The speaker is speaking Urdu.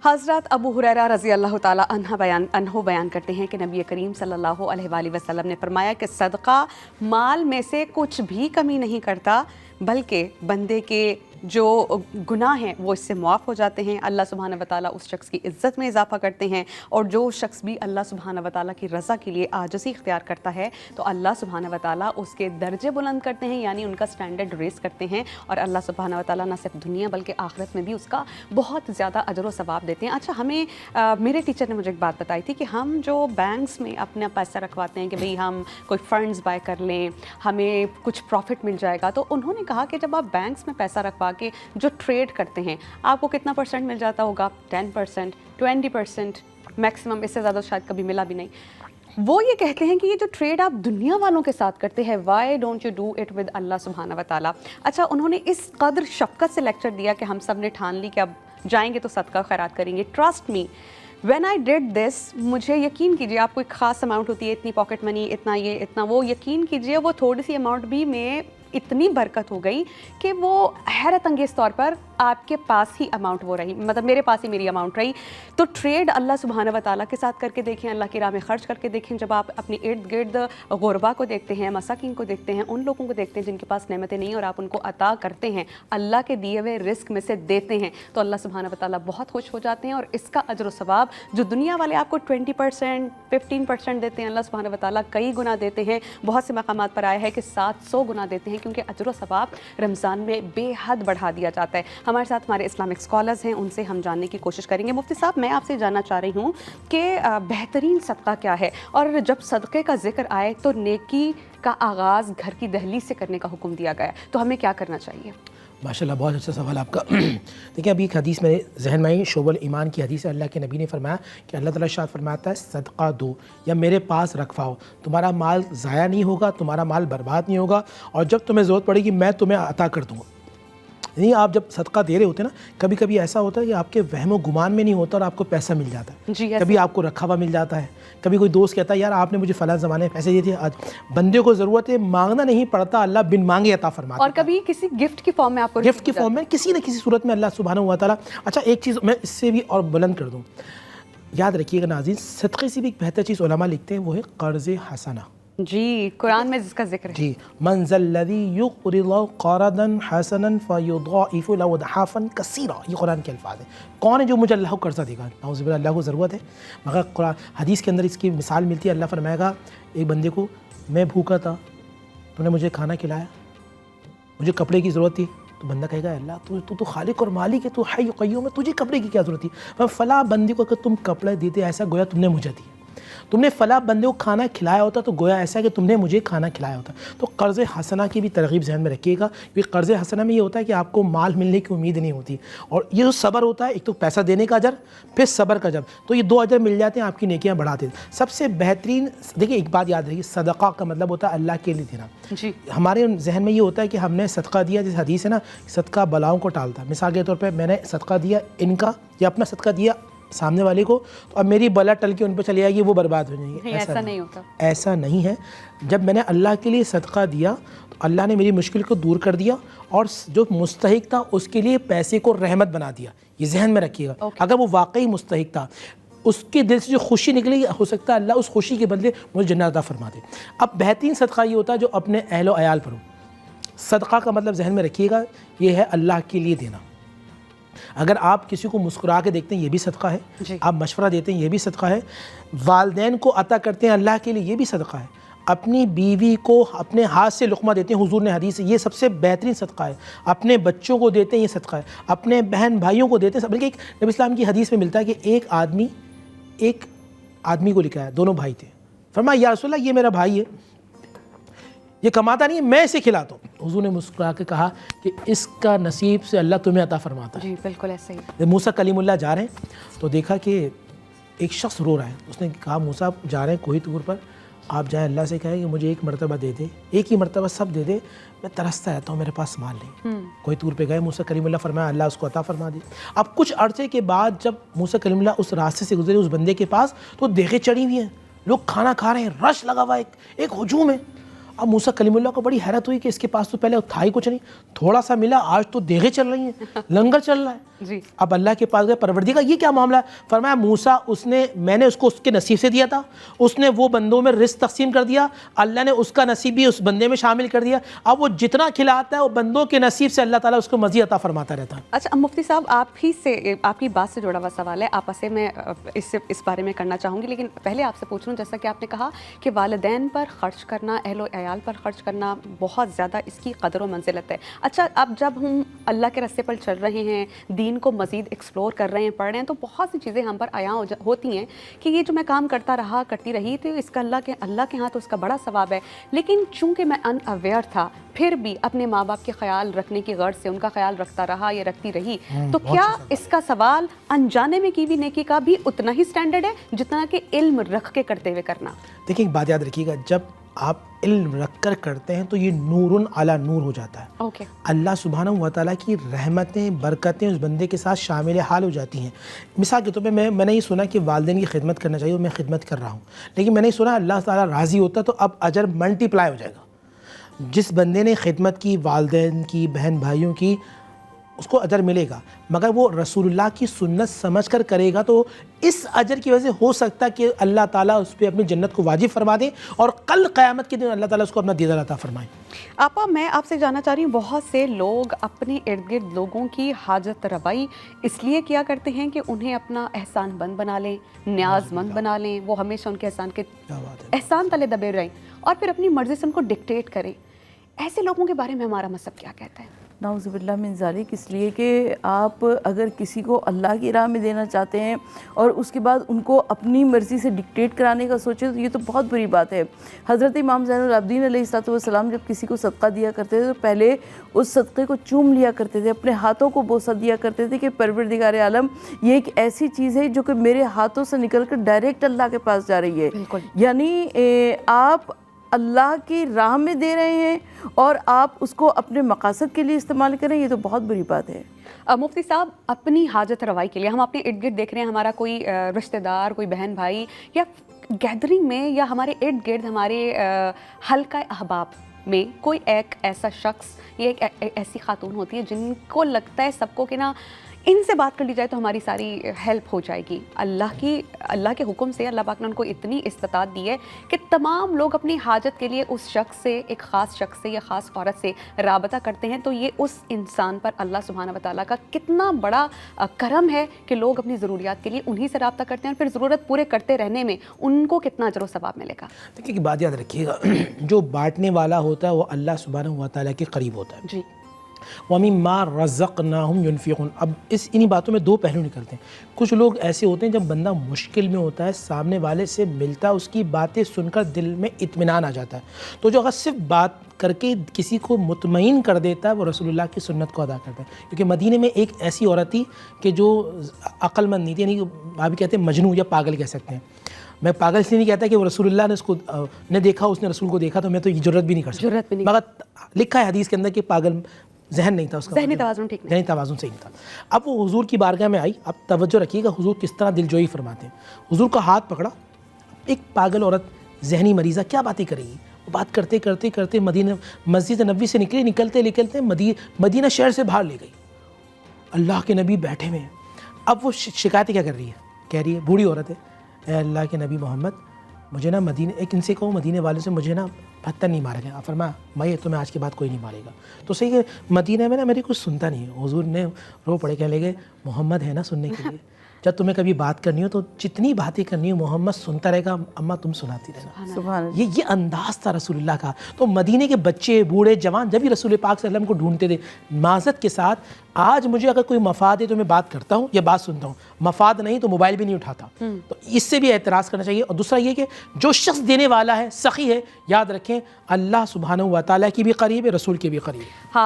حضرت ابو ہریرہ رضی اللہ تعالیٰ عنہ بیان کرتے ہیں کہ نبی کریم صلی اللہ علیہ وآلہ وسلم نے فرمایا کہ صدقہ مال میں سے کچھ بھی کمی نہیں کرتا، بلکہ بندے کے جو گناہ ہیں وہ اس سے معاف ہو جاتے ہیں، اللہ سبحانہ وتعالیٰ اس شخص کی عزت میں اضافہ کرتے ہیں، اور جو شخص بھی اللہ سبحانہ وتعالیٰ کی رضا کے لیے عاجزی اختیار کرتا ہے تو اللہ سبحانہ وتعالیٰ اس کے درجے بلند کرتے ہیں، یعنی ان کا سٹینڈرڈ ریز کرتے ہیں، اور اللہ سبحانہ وتعالیٰ نہ صرف دنیا بلکہ آخرت میں بھی اس کا بہت زیادہ اجر و ثواب دیتے ہیں۔ اچھا، ہمیں میرے ٹیچر نے مجھے ایک بات بتائی تھی کہ ہم جو بینکس میں اپنا پیسہ رکھواتے ہیں کہ بھئی ہم کوئی فنڈز بائی کر لیں، ہمیں کچھ پروفٹ مل جائے گا، تو انہوں نے کہا کہ جب آپ بینکس میں پیسہ رکھوا کے جو ٹریڈ کرتے ہیں آپ کو کتنا پرسنٹ مل جاتا ہوگا؟ 10%، 20%، میکسیمم، اس سے زیادہ شاید کبھی ملا بھی نہیں۔ وہ یہ کہتے ہیں کہ یہ جو ٹریڈ آپ دنیا والوں کے ساتھ کرتے ہیں، why don't you do it with اللہ سبحانہ وتعالیٰ۔ اچھا، انہوں نے اس قدر شفقت سے لیکچر دیا کہ ہم سب نے ٹھان لی کہ اب جائیں گے تو صدقہ خیرات کریں گے۔ Trust me, when I did this, مجھے یقین کیجیے، آپ کو ایک خاص اماؤنٹ ہوتی ہے، اتنی پاکٹ منی، اتنا یہ اتنا وہ، یقین کیجیے وہ تھوڑی سی اماؤنٹ بھی میں اتنی برکت ہو گئی کہ وہ حیرت انگیز طور پر آپ کے پاس ہی اماؤنٹ وہ رہی، مطلب میرے پاس ہی میری اماؤنٹ رہی۔ تو ٹریڈ اللہ سبحانہ وتعالیٰ کے ساتھ کر کے دیکھیں، اللہ کی راہ میں خرچ کر کے دیکھیں۔ جب آپ اپنے ارد گرد غربا کو دیکھتے ہیں، مساکین کو دیکھتے ہیں، ان لوگوں کو دیکھتے ہیں جن کے پاس نعمتیں نہیں اور آپ ان کو عطا کرتے ہیں، اللہ کے دیے ہوئے رزق میں سے دیتے ہیں، تو اللہ سبحانہ وتعالیٰ بہت خوش ہو جاتے ہیں، اور اس کا اجر و ثواب جو دنیا والے آپ کو 20%، 15% دیتے ہیں، اللہ سبحانہ وتعالیٰ کئی گنا دیتے ہیں۔ بہت سے مقامات پر آیا ہے کہ 700 گنا دیتے ہیں، کیونکہ اجر و ثواب رمضان میں بے حد بڑھا دیا جاتا ہے۔ ہمارے ساتھ ہمارے اسلامک اسکالرز ہیں، ان سے ہم جاننے کی کوشش کریں گے۔ مفتی صاحب، میں آپ سے جاننا چاہ رہی ہوں کہ بہترین صدقہ کیا ہے، اور جب صدقے کا ذکر آئے تو نیکی کا آغاز گھر کی دہلیز سے کرنے کا حکم دیا گیا ہے، تو ہمیں کیا کرنا چاہیے؟ ماشاءاللہ، بہت اچھا سوال آپ کا۔ دیکھیں، ابھی ایک حدیث میرے ذہن میں آئی، شعب الایمان کی حدیث ہے۔ اللہ کے نبی نے فرمایا کہ اللہ تعالیٰ ارشاد فرماتا ہے صدقہ دو یا میرے پاس رکھواؤ، تمہارا مال ضائع نہیں ہوگا، تمہارا مال برباد نہیں ہوگا، اور جب تمہیں ضرورت پڑے گی میں تمہیں عطا کر دوں گا۔ یعنی آپ جب صدقہ دے رہے ہوتے ہیں نا، کبھی کبھی ایسا ہوتا ہے کہ آپ کے وہم و گمان میں نہیں ہوتا اور آپ کو پیسہ مل جاتا ہے، کبھی آپ کو رکھا ہوا مل جاتا ہے، کبھی کوئی دوست کہتا ہے یار آپ نے مجھے فلاں زمانے میں پیسے دیے تھے، آج بندے کو ضرورت ہے، مانگنا نہیں پڑتا، اللہ بن مانگے عطا فرماتا ہے، اور کبھی کسی گفٹ کی فارم میں آپ کو گفٹ کی فارم میں کسی نہ کسی صورت میں اللہ سبحانہ و تعالیٰ۔ اچھا، ایک چیز میں اس سے بھی اور بلند کر دوں، یاد رکھیے گا ناظرین، صدقے سے بھی ایک بہتر چیز علماء لکھتے ہیں، وہ ہے قرض حسنہ۔ جی، قرآن میں جس کا ذکر ہے، جی، من ذا الذی یقرض اللہ قرضا حسنا فیضاعف له اضعافا کثیرا، یہ قرآن کے الفاظ ہیں۔ کون ہے جو مجھے اللہ کو قرضہ دے گا؟ نعوذ باللہ، اللہ کو ضرورت ہے، مگر قرآن حدیث کے اندر اس کی مثال ملتی ہے۔ اللہ فرمائے گا ایک بندے کو، میں بھوکا تھا، تو نے مجھے کھانا کھلایا، مجھے کپڑے کی ضرورت تھی، تو بندہ کہے گا اللہ تو خالق اور مالک ہے، تو حی قیوم ہے، تجھے کپڑے کی کیا ضرورت تھی؟ فلاں بندے کو اگر تم کپڑے دیتے ایسا گویا تم نے مجھے دیے، تم نے فلاں بندے کو کھانا کھلایا ہوتا تو گویا ایسا ہے کہ تم نے مجھے کھانا کھلایا ہوتا۔ تو قرض حسنہ کی بھی ترغیب ذہن میں رکھیے گا، کیونکہ قرض حسنہ میں یہ ہوتا ہے کہ آپ کو مال ملنے کی امید نہیں ہوتی، اور یہ جو صبر ہوتا ہے، ایک تو پیسہ دینے کا اجر، پھر صبر کا اجر، تو یہ دو اجر مل جاتے ہیں، آپ کی نیکیاں بڑھاتے ہیں۔ سب سے بہترین، دیکھیے ایک بات یاد رکھیے، صدقہ کا مطلب ہوتا ہے اللہ کے لیے دینا۔ جی، ہمارے ذہن میں یہ ہوتا ہے کہ ہم نے صدقہ دیا، جس حدیث ہے نا، صدقہ بلاؤں کو ٹالتا ہے۔ مثال کے طور پہ میں نے صدقہ دیا ان کا، یا اپنا صدقہ دیا سامنے والے کو، تو اب میری بلا ٹل کے ان پہ چلی جائے گی، وہ برباد ہو جائیں گے۔ ایسا نہیں ہوتا، ایسا نہیں ہے۔ جب میں نے اللہ کے لیے صدقہ دیا تو اللہ نے میری مشکل کو دور کر دیا، اور جو مستحق تھا اس کے لیے پیسے کو رحمت بنا دیا۔ یہ ذہن میں رکھیے گا، اگر وہ واقعی مستحق تھا، اس کے دل سے جو خوشی نکلی، ہو سکتا ہے اللہ اس خوشی کے بدلے مجھے جنت عطا فرما دے۔ اب بہترین صدقہ یہ ہوتا ہے جو اپنے اہل و عیال پر ہو۔ صدقہ کا مطلب ذہن میں رکھیے گا، یہ ہے اللہ کے لیے دینا۔ اگر آپ کسی کو مسکرا کے دیکھتے ہیں، یہ بھی صدقہ ہے۔ آپ مشورہ دیتے ہیں، یہ بھی صدقہ ہے۔ والدین کو عطا کرتے ہیں اللہ کے لیے، یہ بھی صدقہ ہے۔ اپنی بیوی کو اپنے ہاتھ سے لقمہ دیتے ہیں، حضور نے حدیث ہے، یہ سب سے بہترین صدقہ ہے۔ اپنے بچوں کو دیتے ہیں، یہ صدقہ ہے۔ اپنے بہن بھائیوں کو دیتے ہیں، بلکہ ایک نبی اسلام کی حدیث میں ملتا ہے کہ ایک آدمی کو لکھا ہے، دونوں بھائی تھے، فرمایا یا رسول اللہ یہ میرا بھائی ہے، یہ کماتا نہیں ہے، میں اسے کھلاتا ہوں۔ حضور نے مسکرا کے کہا کہ اس کا نصیب سے اللہ تمہیں عطا فرماتا ہے۔ جی بالکل ایسے ہی۔ جب موسیٰ کلیم اللہ جا رہے ہیں تو دیکھا کہ ایک شخص رو رہا ہے، اس نے کہا موسیٰ جا رہے ہیں کوہی طور پر، آپ جائیں اللہ سے کہیں کہ مجھے ایک مرتبہ دے دے، ایک ہی مرتبہ سب دے دے، میں ترستا رہتا ہوں، میرے پاس مال نہیں۔ کوہی طور پہ گئے، موسیٰ کلیم اللہ فرمایا اللہ اس کو عطا فرما دے۔ اب کچھ عرصے کے بعد جب موسیٰ کلیم اللہ اس راستے سے گزرے اس بندے کے پاس، تو دیکھے چڑھی ہوئی ہیں، لوگ کھانا کھا رہے ہیں، رش لگا ہوا، ایک ہجوم ہے۔ اب موسیٰ کلیم اللہ کو بڑی حیرت ہوئی کہ اس کے پاس تو پہلے تھا ہی کچھ نہیں, تھوڑا سا ملا, آج تو دیگیں چل رہی ہیں, لنگر چل رہا ہے. جی. اب اللہ کے پاس گئے, پروردگار یہ کیا معاملہ ہے؟ فرمایا موسیٰ میں نے اس کو اس کے نصیب سے دیا تھا, اس نے وہ بندوں میں رزق تقسیم کر دیا, اللہ نے اس کا نصیب بھی اس بندے میں شامل کر دیا, اب وہ جتنا کھلاتا ہے وہ بندوں کے نصیب سے اللہ تعالیٰ اس کو مزید عطا فرماتا رہتا ہے. اچھا مفتی صاحب, آپ کی بات سے جڑا ہوا سوال ہے, آپس سے میں اس بارے میں کرنا چاہوں گی, لیکن پہلے آپ سے پوچھ لوں, جیسا کہ آپ نے کہا کہ والدین پر خرچ کرنا, اہل و عیال پر خرچ کرنا بہت زیادہ اس کی قدر و منزلت ہے. اچھا اب جب ہم اللہ کے راستے پر چل رہے ہیں, دین کو مزید ایکسپلور کر رہے ہیں, پڑھ رہے ہیں, تو بہت سی چیزیں ہم پر عیاں ہوتی ہیں کہ یہ جو میں کام کرتی رہی تو اس کا اللہ کے ہاں تو اس کا بڑا ثواب ہے, لیکن چونکہ میں ان اویئر تھا پھر بھی اپنے ماں باپ کے خیال رکھنے کی غرض سے ان کا خیال رکھتا رہا یا رکھتی رہی, تو کیا اس کا سوال انجانے میں کی ہوئی نیکی کا بھی اتنا ہی سٹینڈرڈ ہے جتنا کہ علم رکھ کے کرتے ہوئے کرنا؟ دیکھیں ایک بات یاد رکھیے گا, جب آپ علم رکھ کر کرتے ہیں تو یہ نور علی نور ہو جاتا ہے. اوکے. اللہ سبحانہ و تعالیٰ کی رحمتیں برکتیں اس بندے کے ساتھ شامل حال ہو جاتی ہیں. مثال کے طور پہ میں نے یہ سنا کہ والدین کی خدمت کرنا چاہیے, اور میں خدمت کر رہا ہوں, لیکن میں نے سنا اللہ تعالیٰ راضی ہوتا تو اب اجر ملٹی پلائی ہو جائے گا. جس بندے نے خدمت کی, والدین کی, بہن بھائیوں کی, اس کو اجر ملے گا, مگر وہ رسول اللہ کی سنت سمجھ کر کرے گا تو اس اجر کی وجہ سے ہو سکتا ہے کہ اللہ تعالیٰ اس پہ اپنی جنت کو واجب فرما دے, اور کل قیامت کے دن اللہ تعالیٰ اس کو اپنا دیدار عطا فرمائے. آپا میں آپ سے جاننا چاہ رہی ہوں, بہت سے لوگ اپنے ارد گرد لوگوں کی حاجت روائی اس لیے کیا کرتے ہیں کہ انہیں اپنا احسان مند بنا لیں, نیاز مند بنا لیں, وہ ہمیشہ ان کے احسان تلے دبے رہیں اور پھر اپنی مرضی سے ان کو ڈکٹیٹ کریں. ایسے لوگوں کے بارے میں ہمارا مذہب کیا کہتا ہے؟ نعوذ باللہ من ذالک, اس لیے کہ آپ اگر کسی کو اللہ کی راہ میں دینا چاہتے ہیں اور اس کے بعد ان کو اپنی مرضی سے ڈکٹیٹ کرانے کا سوچیں تو یہ تو بہت بری بات ہے. حضرت امام زین العابدین علیہ السلام جب کسی کو صدقہ دیا کرتے تھے تو پہلے اس صدقے کو چوم لیا کرتے تھے, اپنے ہاتھوں کو بوسہ دیا کرتے تھے کہ پروردگار عالم یہ ایک ایسی چیز ہے جو کہ میرے ہاتھوں سے نکل کر ڈائریکٹ اللہ کے پاس جا رہی ہے. یعنی آپ اللہ کی راہ میں دے رہے ہیں اور آپ اس کو اپنے مقاصد کے لیے استعمال کریں, یہ تو بہت بری بات ہے. مفتی صاحب, اپنی حاجت روائی کے لیے ہم اپنے ارد گرد دیکھ رہے ہیں, ہمارا کوئی رشتہ دار, کوئی بہن بھائی یا گیدرنگ میں یا ہمارے ارد گرد ہمارے حلقہ احباب میں کوئی ایک ایسا شخص یا ایک ایسی خاتون ہوتی ہے جن کو لگتا ہے سب کو کہ نا ان سے بات کر لی جائے تو ہماری ساری ہیلپ ہو جائے گی. اللہ کے حکم سے اللہ پاک نے ان کو اتنی استطاعت دی ہے کہ تمام لوگ اپنی حاجت کے لیے اس شخص سے, ایک خاص شخص سے یا خاص عورت سے رابطہ کرتے ہیں. تو یہ اس انسان پر اللہ سبحانہ و تعالیٰ کا کتنا بڑا کرم ہے کہ لوگ اپنی ضروریات کے لیے انہی سے رابطہ کرتے ہیں, اور پھر ضرورت پورے کرتے رہنے میں ان کو کتنا اجر و ثواب ملے گا. دیکھیے ایک بات یاد رکھیے گا, جو بانٹنے والا ہوتا ہے وہ اللہ سبحانہ و تعالیٰ کے قریب ہوتا ہے. جی. وَمِمَّا رَزَقْنَاهُمْ يُنْفِقُونَ. اب انہی باتوں میں دو پہلو نکلتے ہیں. کچھ لوگ ایسے ہوتے ہیں جب بندہ مشکل میں ہوتا ہے, سامنے والے سے ملتا ہے, اس کی باتیں سن کر دل میں اطمینان آ جاتا ہے, تو جو اگر صرف بات کر کے کسی کو مطمئن کر دیتا ہے وہ رسول اللہ کی سنت کو ادا کرتا ہے. کیونکہ مدینے میں ایک ایسی عورت تھی کہ جو عقل مند نہیں تھی, یعنی آپ بھی کہتے ہیں مجنون یا پاگل کہہ سکتے ہیں. میں پاگل اس لیے نہیں کہتا کہ وہ رسول اللہ نے اس کو نے دیکھا, اس نے رسول کو دیکھا, تو میں تو یہ جرت بھی نہیں کر سکتا. مگر لکھا ہے حدیث کے اندر کہ پاگل ذہن نہیں تھا, اس کا ذہنی توازن ٹھیک نہیں, ذہنی توازن صحیح تھا. اب وہ حضور کی بارگاہ میں آئی. اب توجہ رکھیے گا حضور کس طرح دلجوئی فرماتے ہیں. حضور کا ہاتھ پکڑا, ایک پاگل عورت ذہنی مریضہ کیا باتیں کرے گی, وہ بات کرتے کرتے کرتے مسجد نبوی سے نکلتے مدینہ شہر سے باہر لے گئی. اللہ کے نبی بیٹھے ہوئے ہیں. اب وہ شکایتیں کیا کر رہی ہے, کہہ رہی ہے, بوڑھی عورت ہے, اے اللہ کے نبی محمد مجھے نا ان سے کہو مدینے والے سے مجھے نا پتھر نہیں مارے گا. فرمایا میں تمہیں آج کے بعد کوئی نہیں مارے گا. تو صحیح ہے, مدینہ میں نا میری کچھ سنتا نہیں ہے. حضور نے رو پڑے, کہنے لگے محمد ہے نا سننے کے لیے, جب تمہیں کبھی بات کرنی ہو تو جتنی باتیں کرنی ہو محمد سنتا رہے گا, اماں تم سناتی رہنا. سبحان اللہ. یہ انداز تھا رسول اللہ کا. تو مدینے کے بچے, بوڑھے, جوان جب بھی رسول پاک صلی اللہ علیہ وسلم کو ڈھونڈتے تھے معذرت کے ساتھ, آج مجھے اگر کوئی مفاد ہے تو میں بات کرتا ہوں یا بات سنتا ہوں, مفاد نہیں تو موبائل بھی نہیں اٹھاتا. تو اس سے بھی اعتراض کرنا چاہیے. اور دوسرا یہ کہ جو شخص دینے والا ہے, سخی ہے, یاد رکھیں اللہ سبحانہ و تعالیٰ کی بھی قریب ہے, رسول کے بھی قریب ہے.